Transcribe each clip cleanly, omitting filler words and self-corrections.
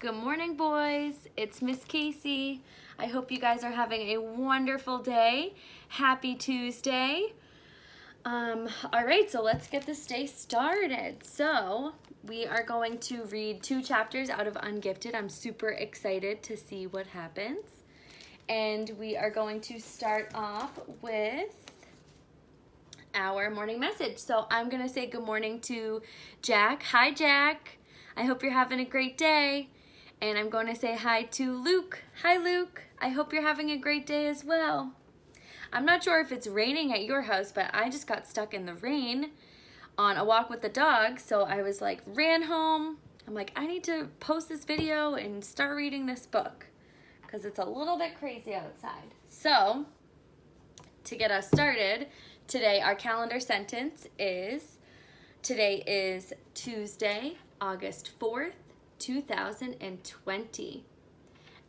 Good morning, boys. It's Miss Casey. I hope you guys are having a wonderful day. Happy Tuesday. All right, so let's get this day started. So we are going to read 2 chapters out of Ungifted. I'm super excited to see what happens. And we are going to start off with our morning message. So I'm going to say good morning to Jack. Hi, Jack. I hope you're having a great day. And I'm going to say hi to Luke. Hi, Luke. I hope you're having a great day as well. I'm not sure if it's raining at your house, but I just got stuck in the rain on a walk with the dog. So I was like, ran home. I'm like, I need to post this video and start reading this book because it's a little bit crazy outside. So to get us started, today our calendar sentence is, today is Tuesday, August 4th, 2020.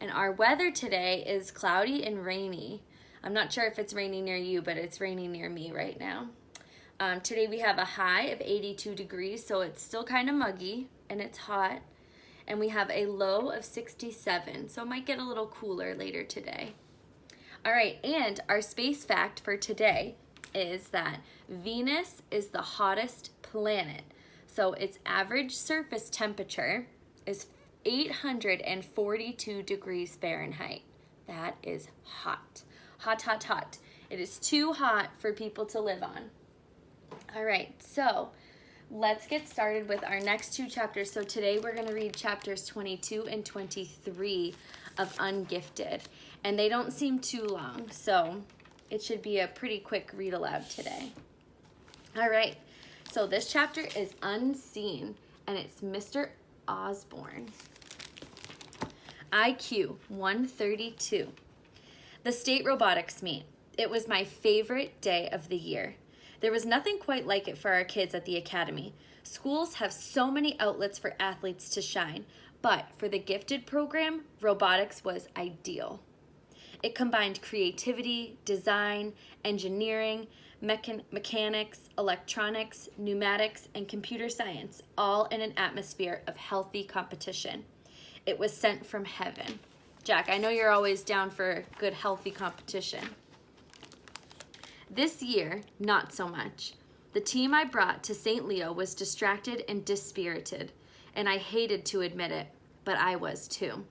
And our weather today is cloudy and rainy. I'm not sure if it's raining near you, but it's raining near me right now. Today we have a high of 82 degrees, so it's still kind of muggy and it's hot. And we have a low of 67, so it might get a little cooler later today. All right, and our space fact for today is that Venus is the hottest planet. So its average surface temperature is 842 degrees Fahrenheit. That is hot. Hot, hot, hot. It is too hot for people to live on. All right, so let's get started with our next 2 chapters. So today we're going to read chapters 22 and 23 of Ungifted. And they don't seem too long, so it should be a pretty quick read aloud today. All right, so this chapter is Unseen, and it's Mr. Osborne. IQ 132. The state robotics meet. It was my favorite day of the year. There was nothing quite like it for our kids at the academy. Schools have so many outlets for athletes to shine, but for the gifted program, robotics was ideal. It combined creativity, design, engineering, mechanics, electronics, pneumatics, and computer science, all in an atmosphere of healthy competition. It was sent from heaven. Jack, I know you're always down for good, healthy competition. This year, not so much. The team I brought to St. Leo was distracted and dispirited, and I hated to admit it, but I was too.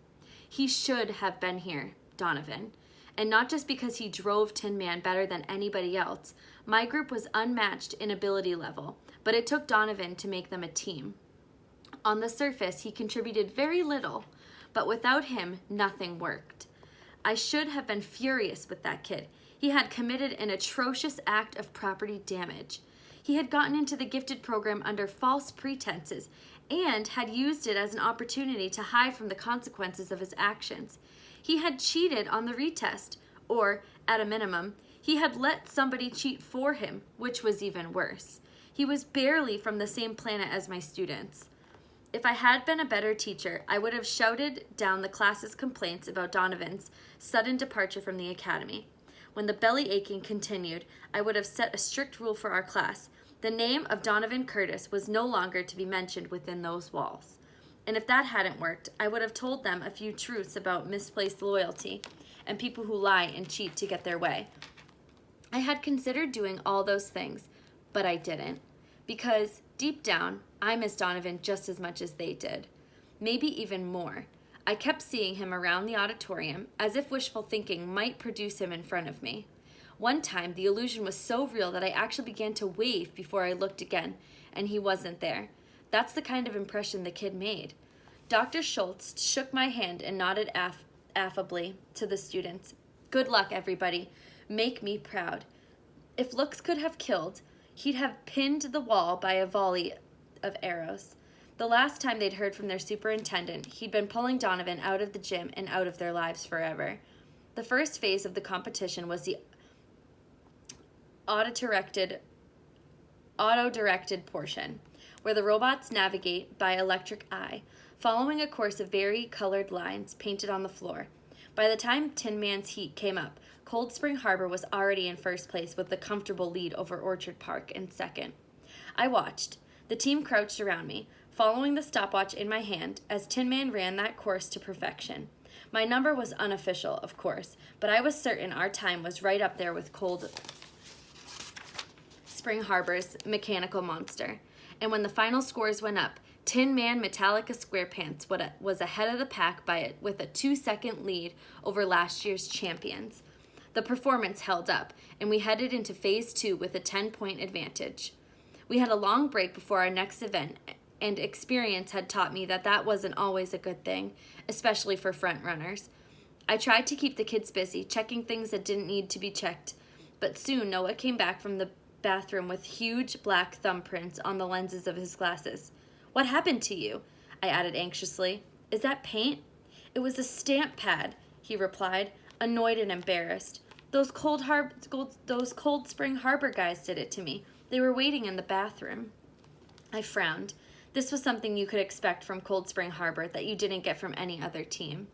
He should have been here, Donovan. And not just because he drove Tin Man better than anybody else. My group was unmatched in ability level, but it took Donovan to make them a team. On the surface, he contributed very little, but without him, nothing worked. I should have been furious with that kid. He had committed an atrocious act of property damage. He had gotten into the gifted program under false pretenses and had used it as an opportunity to hide from the consequences of his actions. He had cheated on the retest, or, at a minimum, he had let somebody cheat for him, which was even worse. He was barely from the same planet as my students. If I had been a better teacher, I would have shouted down the class's complaints about Donovan's sudden departure from the academy. When the belly aching continued, I would have set a strict rule for our class. The name of Donovan Curtis was no longer to be mentioned within those walls. And if that hadn't worked, I would have told them a few truths about misplaced loyalty and people who lie and cheat to get their way. I had considered doing all those things, but I didn't. Because, deep down, I miss Donovan just as much as they did. Maybe even more. I kept seeing him around the auditorium, as if wishful thinking might produce him in front of me. One time, the illusion was so real that I actually began to wave before I looked again, and he wasn't there. That's the kind of impression the kid made. Dr. Schultz shook my hand and nodded affably to the students. Good luck, everybody. Make me proud. If looks could have killed, he'd have pinned the wall by a volley of arrows. The last time they'd heard from their superintendent, he'd been pulling Donovan out of the gym and out of their lives forever. The first phase of the competition was the auto-directed portion, where the robots navigate by electric eye, following a course of vari-colored lines painted on the floor. By the time Tin Man's heat came up, Cold Spring Harbor was already in first place with the comfortable lead over Orchard Park in second. I watched. The team crouched around me. following the stopwatch in my hand as Tin Man ran that course to perfection. My number was unofficial, of course, but I was certain our time was right up there with Cold Spring Harbor's Mechanical Monster. And when the final scores went up, Tin Man Metallica SquarePants was ahead of the pack with a 2-second lead over last year's champions. The performance held up, and we headed into Phase 2 with a 10-point advantage. We had a long break before our next event, and experience had taught me that wasn't always a good thing, especially for front runners. I tried to keep the kids busy, checking things that didn't need to be checked, but soon Noah came back from the bathroom with huge black thumbprints on the lenses of his glasses. "What happened to you?" I added anxiously. "Is that paint?" "It was a stamp pad," he replied, annoyed and embarrassed. Those Cold Spring Harbor guys did it to me. They were waiting in the bathroom." I frowned. This was something you could expect from Cold Spring Harbor that you didn't get from any other team.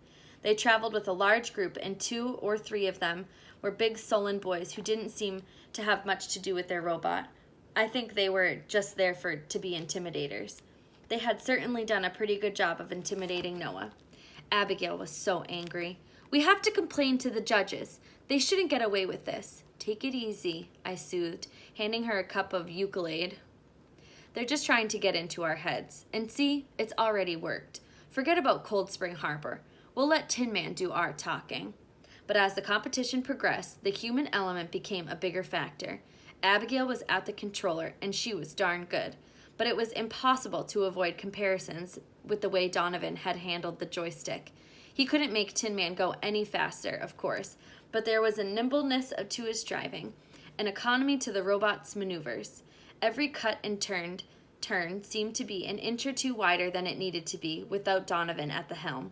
They traveled with a large group, and 2 or 3 of them were big sullen boys who didn't seem to have much to do with their robot. I think they were just there to be intimidators. They had certainly done a pretty good job of intimidating Noah. Abigail was so angry. "We have to complain to the judges. They shouldn't get away with this." "Take it easy," I soothed, handing her a cup of Eucalade. "They're just trying to get into our heads. And see, it's already worked. Forget about Cold Spring Harbor. We'll let Tin Man do our talking." But as the competition progressed, the human element became a bigger factor. Abigail was at the controller, and she was darn good. But it was impossible to avoid comparisons with the way Donovan had handled the joystick. He couldn't make Tin Man go any faster, of course, but there was a nimbleness to his driving, an economy to the robot's maneuvers. Every cut and turn seemed to be an inch or 2 wider than it needed to be without Donovan at the helm.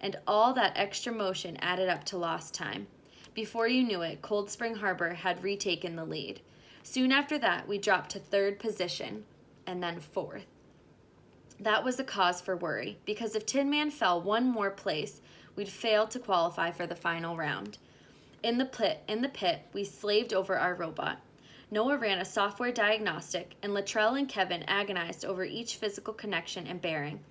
And all that extra motion added up to lost time. Before you knew it, Cold Spring Harbor had retaken the lead. Soon after that, we dropped to 3rd position, and then 4th. That was a cause for worry, because if Tin Man fell 1 more place, we'd fail to qualify for the final round. In the pit, we slaved over our robot. Noah ran a software diagnostic, and Latrell and Kevin agonized over each physical connection and bearing.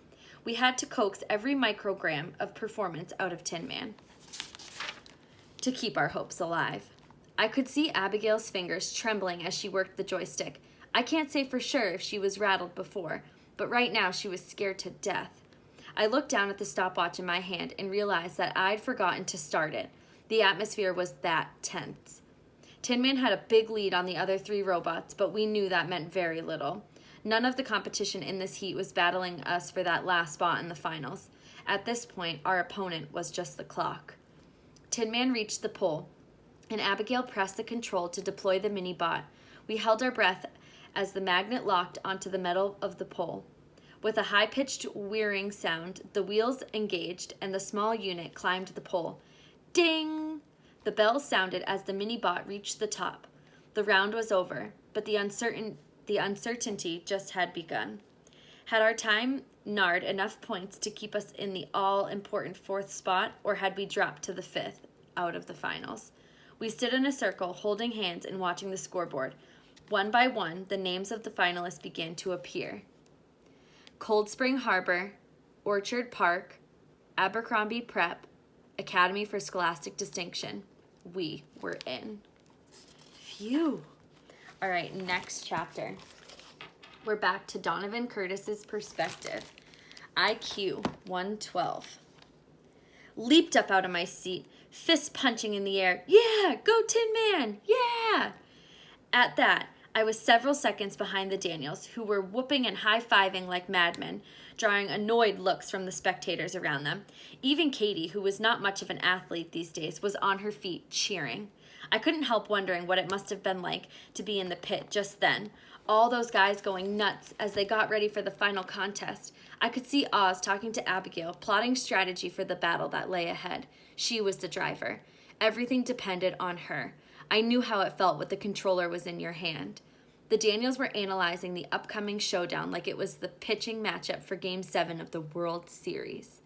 We had to coax every microgram of performance out of Tin Man to keep our hopes alive. I could see Abigail's fingers trembling as she worked the joystick. I can't say for sure if she was rattled before, but right now she was scared to death. I looked down at the stopwatch in my hand and realized that I'd forgotten to start it. The atmosphere was that tense. Tin Man had a big lead on the other 3 robots, but we knew that meant very little. None of the competition in this heat was battling us for that last spot in the finals. At this point, our opponent was just the clock. Tin Man reached the pole, and Abigail pressed the control to deploy the mini-bot. We held our breath as the magnet locked onto the metal of the pole. With a high-pitched whirring sound, the wheels engaged, and the small unit climbed the pole. Ding! The bell sounded as the mini-bot reached the top. The round was over, but the uncertainty just had begun. Had our time gnarred enough points to keep us in the all-important 4th spot, or had we dropped to the 5th, out of the finals? We stood in a circle, holding hands and watching the scoreboard. One by one, the names of the finalists began to appear. Cold Spring Harbor, Orchard Park, Abercrombie Prep, Academy for Scholastic Distinction. We were in. Phew. All right, next chapter. We're back to Donovan Curtis's perspective. IQ 112. Leaped up out of my seat, fist punching in the air. "Yeah, go Tin Man, yeah!" At that, I was several seconds behind the Daniels, who were whooping and high-fiving like madmen, drawing annoyed looks from the spectators around them. Even Katie, who was not much of an athlete these days, was on her feet, cheering. I couldn't help wondering what it must have been like to be in the pit just then. All those guys going nuts as they got ready for the final contest. I could see Oz talking to Abigail, plotting strategy for the battle that lay ahead. She was the driver. Everything depended on her. I knew how it felt when the controller was in your hand. The Daniels were analyzing the upcoming showdown like it was the pitching matchup for Game 7 of the World Series.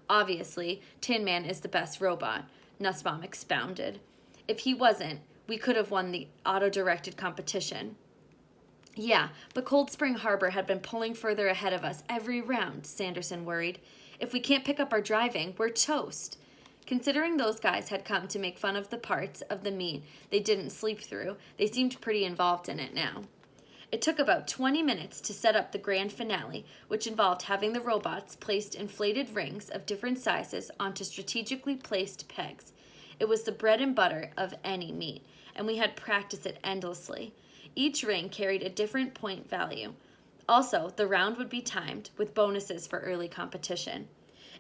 Obviously, Tin Man is the best robot, Nussbaum expounded. If he wasn't, we could have won the auto-directed competition. Yeah, but Cold Spring Harbor had been pulling further ahead of us every round, Sanderson worried. If we can't pick up our driving, we're toast. Considering those guys had come to make fun of the parts of the meet they didn't sleep through, they seemed pretty involved in it now. It took about 20 minutes to set up the grand finale, which involved having the robots placed inflated rings of different sizes onto strategically placed pegs. It was the bread and butter of any meet, and we had practiced it endlessly. Each ring carried a different point value. Also, the round would be timed, with bonuses for early competition.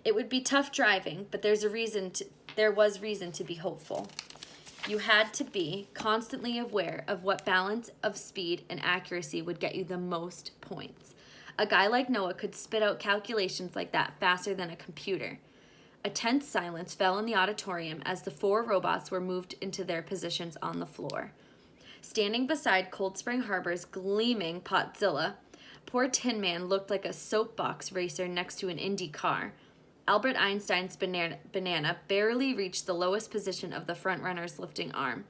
It would be tough driving, but there was reason to be hopeful. You had to be constantly aware of what balance of speed and accuracy would get you the most points. A guy like Noah could spit out calculations like that faster than a computer. A tense silence fell in the auditorium as the 4 robots were moved into their positions on the floor. Standing beside Cold Spring Harbor's gleaming Potzilla, poor Tin Man looked like a soapbox racer next to an Indy car. Albert Einstein's banana barely reached the lowest position of the frontrunner's lifting arm.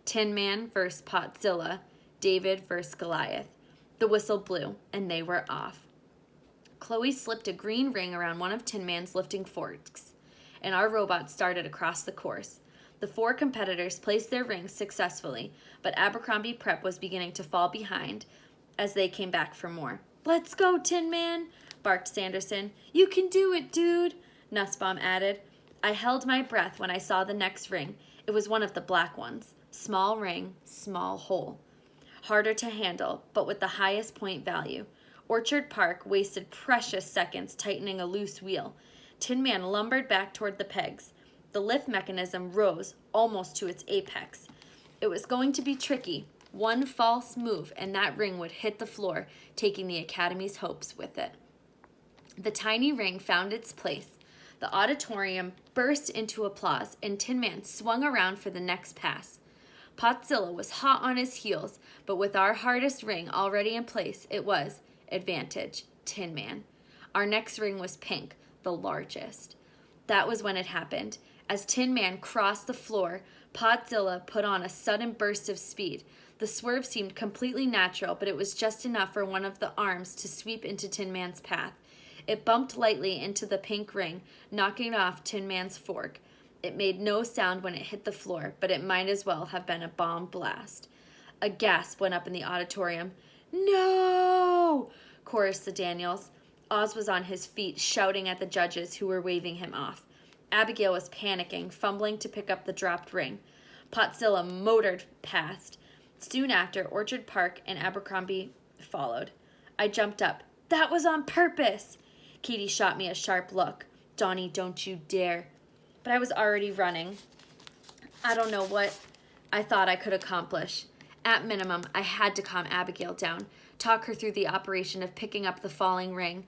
Tin Man versus Potzilla, David versus Goliath. The whistle blew, and they were off. Chloe slipped a green ring around one of Tin Man's lifting forks, and our robot started across the course. The 4 competitors placed their rings successfully, but Abercrombie Prep was beginning to fall behind as they came back for more. "Let's go, Tin Man," barked Sanderson. "You can do it, dude," Nussbaum added. I held my breath when I saw the next ring. It was one of the black ones. Small ring, small hole. Harder to handle, but with the highest point value. Orchard Park wasted precious seconds tightening a loose wheel. Tin Man lumbered back toward the pegs. The lift mechanism rose almost to its apex. It was going to be tricky. One false move and that ring would hit the floor, taking the Academy's hopes with it. The tiny ring found its place. The auditorium burst into applause, and Tin Man swung around for the next pass. Potzilla was hot on his heels, but with our hardest ring already in place, it was advantage, Tin Man. Our next ring was pink, the largest. That was when it happened. As Tin Man crossed the floor, Potzilla put on a sudden burst of speed. The swerve seemed completely natural, but it was just enough for one of the arms to sweep into Tin Man's path. It bumped lightly into the pink ring, knocking off Tin Man's fork. It made no sound when it hit the floor, but it might as well have been a bomb blast. A gasp went up in the auditorium. "No!" chorused the Daniels. Oz was on his feet, shouting at the judges who were waving him off. Abigail was panicking, fumbling to pick up the dropped ring. Potzilla motored past. Soon after, Orchard Park and Abercrombie followed. I jumped up. "That was on purpose!" Katie shot me a sharp look. "Donnie, don't you dare." But I was already running. I don't know what I thought I could accomplish. At minimum, I had to calm Abigail down, talk her through the operation of picking up the fallen ring,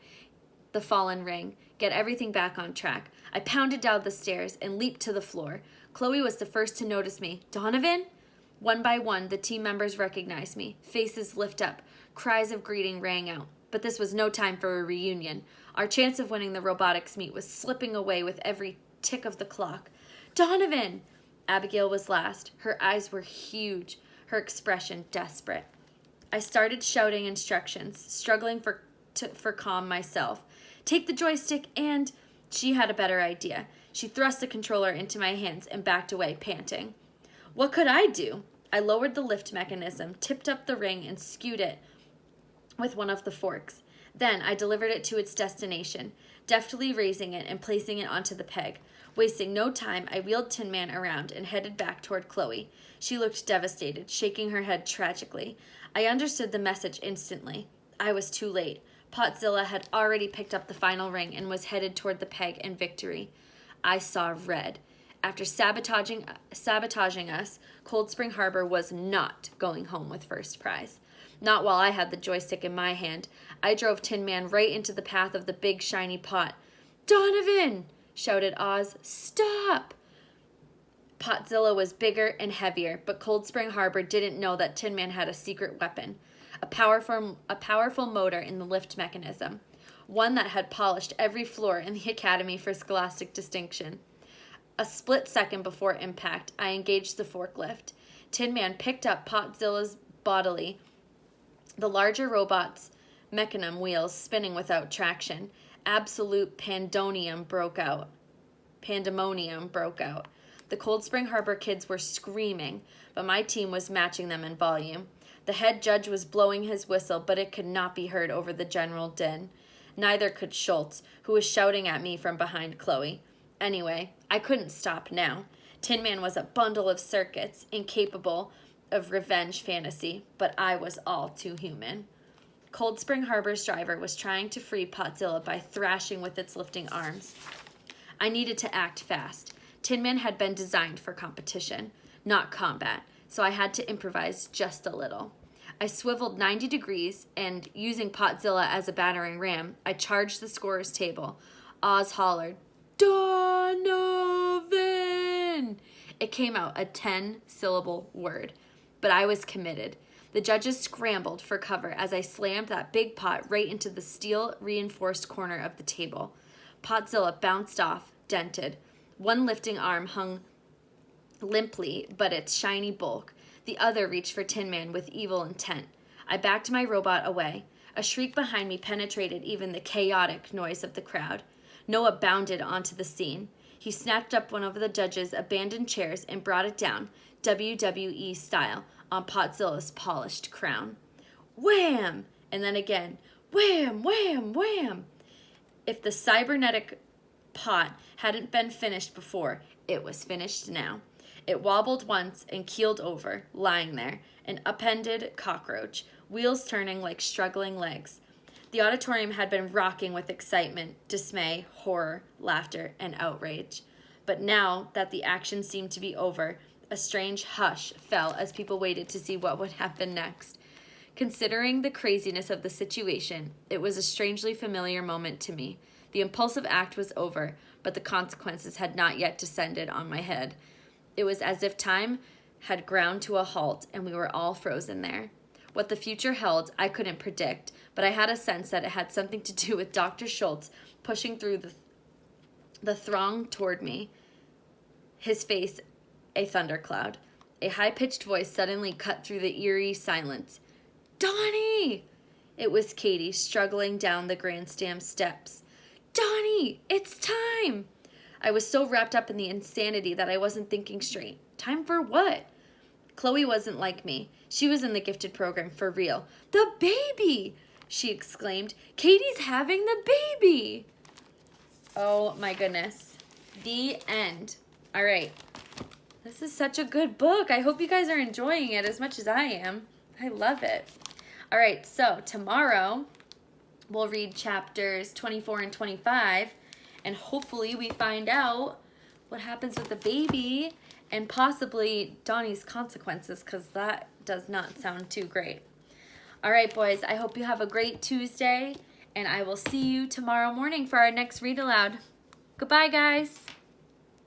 get everything back on track. I pounded down the stairs and leaped to the floor. Chloe was the first to notice me. "Donovan?" One by one, the team members recognized me. Faces lift up. Cries of greeting rang out. But this was no time for a reunion. Our chance of winning the robotics meet was slipping away with every tick of the clock. "Donovan!" Abigail was last. Her eyes were huge, her expression desperate. I started shouting instructions, struggling for calm myself. "Take the joystick and..." She had a better idea. She thrust the controller into my hands and backed away, panting. What could I do? I lowered the lift mechanism, tipped up the ring, and skewed it with one of the forks. Then I delivered it to its destination, deftly raising it and placing it onto the peg. Wasting no time, I wheeled Tin Man around and headed back toward Chloe. She looked devastated, shaking her head tragically. I understood the message instantly. I was too late. Potzilla had already picked up the final ring and was headed toward the peg and victory. I saw red. After sabotaging us, Cold Spring Harbor was not going home with first prize. Not while I had the joystick in my hand. I drove Tin Man right into the path of the big shiny pot. "Donovan!" shouted Oz. "Stop!" Potzilla was bigger and heavier, but Cold Spring Harbor didn't know that Tin Man had a secret weapon. A powerful motor in the lift mechanism. One that had polished every floor in the Academy for scholastic distinction. A split second before impact, I engaged the forklift. Tin Man picked up Potzilla's bodily The larger robot's mechanism wheels spinning without traction. Absolute pandemonium broke out. The Cold Spring Harbor kids were screaming, but my team was matching them in volume. The head judge was blowing his whistle, but it could not be heard over the general din. Neither could Schultz, who was shouting at me from behind Chloe. Anyway, I couldn't stop now. Tin Man was a bundle of circuits, incapable of revenge fantasy, but I was all too human. Cold Spring Harbor's driver was trying to free Potzilla by thrashing with its lifting arms. I needed to act fast. Tin Man had been designed for competition, not combat, so I had to improvise just a little. I swiveled 90 degrees, and using Potzilla as a battering ram, I charged the scorer's table. Oz hollered, "Donovan!" It came out a 10-syllable word, but I was committed. The judges scrambled for cover as I slammed that big pot right into the steel-reinforced corner of the table. Potzilla bounced off, dented. One lifting arm hung limply, but its shiny bulk. The other reached for Tin Man with evil intent. I backed my robot away. A shriek behind me penetrated even the chaotic noise of the crowd. Noah bounded onto the scene. He snatched up one of the judges' abandoned chairs and brought it down, WWE style, on Potzilla's polished crown. Wham! And then again, wham, wham, wham! If the cybernetic pot hadn't been finished before, it was finished now. It wobbled once and keeled over, lying there, an upended cockroach, wheels turning like struggling legs. The auditorium had been rocking with excitement, dismay, horror, laughter, and outrage. But now that the action seemed to be over, a strange hush fell as people waited to see what would happen next. Considering the craziness of the situation, it was a strangely familiar moment to me. The impulsive act was over, but the consequences had not yet descended on my head. It was as if time had ground to a halt and we were all frozen there. What the future held, I couldn't predict, but I had a sense that it had something to do with Dr. Schultz pushing through the throng toward me, his face a thundercloud. A high-pitched voice suddenly cut through the eerie silence. "Donnie!" It was Katie, struggling down the grandstand steps. "Donnie, it's time!" I was so wrapped up in the insanity that I wasn't thinking straight. Time for what? Chloe wasn't like me. She was in the gifted program for real. "The baby!" she exclaimed. "Katie's having the baby!" Oh my goodness. The end. All right. This is such a good book. I hope you guys are enjoying it as much as I am. I love it. All right, so tomorrow we'll read chapters 24 and 25, and hopefully we find out what happens with the baby and possibly Donnie's consequences, because that does not sound too great. All right, boys, I hope you have a great Tuesday, and I will see you tomorrow morning for our next read aloud. Goodbye, guys.